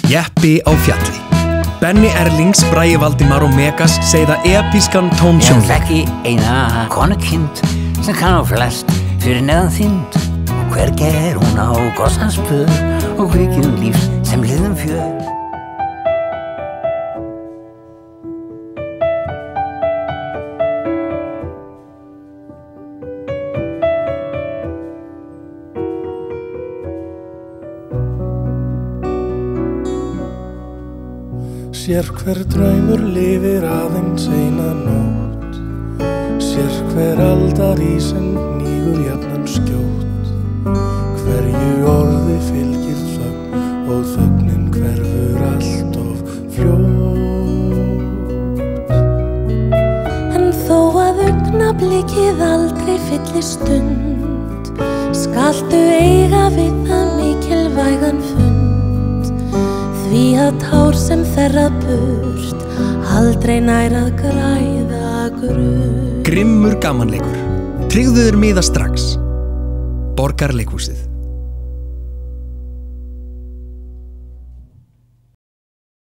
Jeppi á fjalli. Benni Erlings, Bragi Valdimar og Megas segja episkan tónsjónleik. Ég þekki eina konukind sem kann á flest fyrir neðan þynd. Og hvergi hún á gossans pör og kvikinn lífs sem liðum fjör. Sér hver draumur lifir aðeins eina nótt. Sér hver aldarísinn hnígur jafnan skjótt. Hverju orði fylgir þögn og þögnin hverfur allt of fljótt. En þó að augnablikið aldrei fylli stund, skaltu eiga við það mikilvægan fund. Því að tár sem þerra burt aldrei nær að græða grunn. Grimmur gamanleikur. Tryggðu þér miða strax. Borgarleikhúsið.